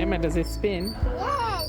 Emma, does it spin? Yes.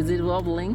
Is it wobbling?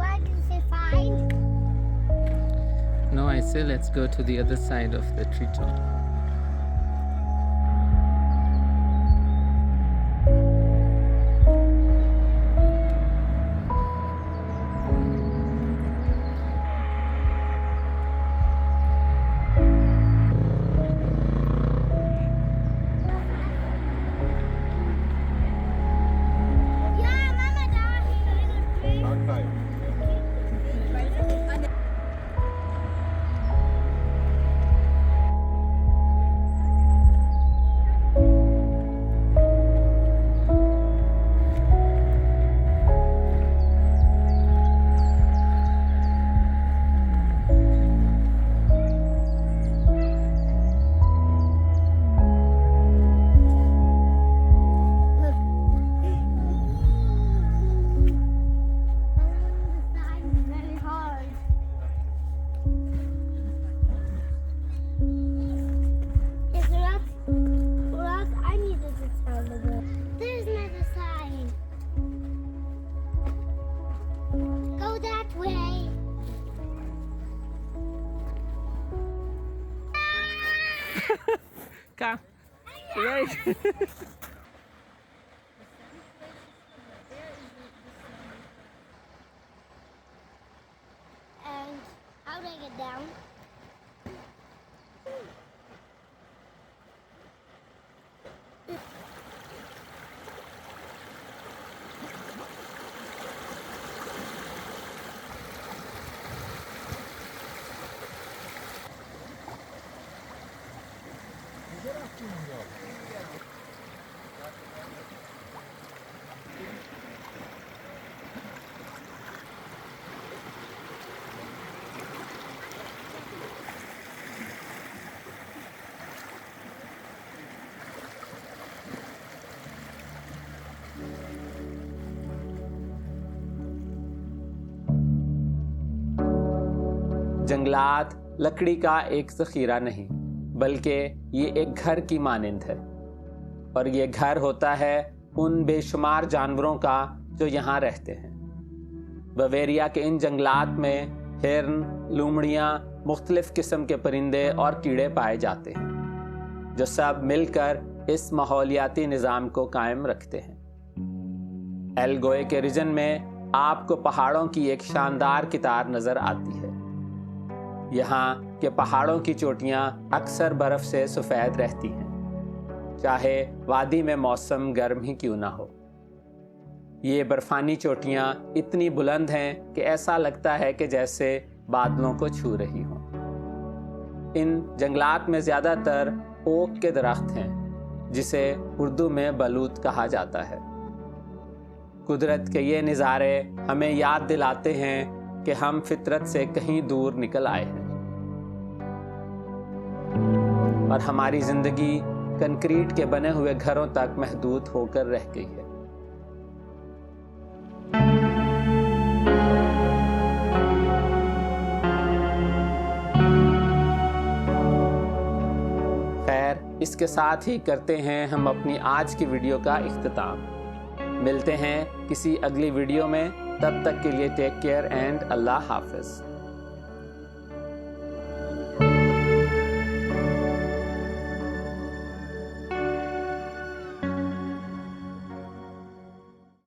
What did you say, find? No, I say let's go to the other side of the treetop. Yeah, Mama, Dad. Very hard. Is there lots? I needed to tell the book. There's another sign. Go that way. Come. Right. And how do I get down? जंगलात लकड़ी का एक ज़ख़ीरा नहीं बल्कि ये एक घर की मानंद है, और ये घर होता है उन बेशुमार जानवरों का जो यहाँ रहते हैं। बवेरिया के इन जंगलात में हिरन, लूमड़ियाँ, मुख्तलिफ़ किस्म के परिंदे और कीड़े पाए जाते हैं, जो सब मिलकर इस माहौलियाती निज़ाम को कायम रखते हैं। एलगोए के रीजन में आपको पहाड़ों की एक शानदार कितार नज़र आती है। यहाँ के पहाड़ों की चोटियाँ अक्सर बर्फ़ से सफ़ेद रहती हैं, चाहे वादी में मौसम गर्म ही क्यों ना हो। ये बर्फ़ानी चोटियाँ इतनी बुलंद हैं कि ऐसा लगता है कि जैसे बादलों को छू रही हों। इन जंगलात में ज़्यादातर ओक के दरख्त हैं, जिसे उर्दू में बलूत कहा जाता है। कुदरत के ये नज़ारे हमें याद दिलाते हैं कि हम फितरत से कहीं दूर निकल आए हैं और हमारी ज़िंदगी कंक्रीट के बने हुए घरों तक महदूद होकर रह गई है। खैर, इसके साथ ही करते हैं हम अपनी आज की वीडियो का इख्तिताम। मिलते हैं किसी अगली वीडियो में, तब तक के लिए टेक केयर एंड अल्लाह हाफ़िज़।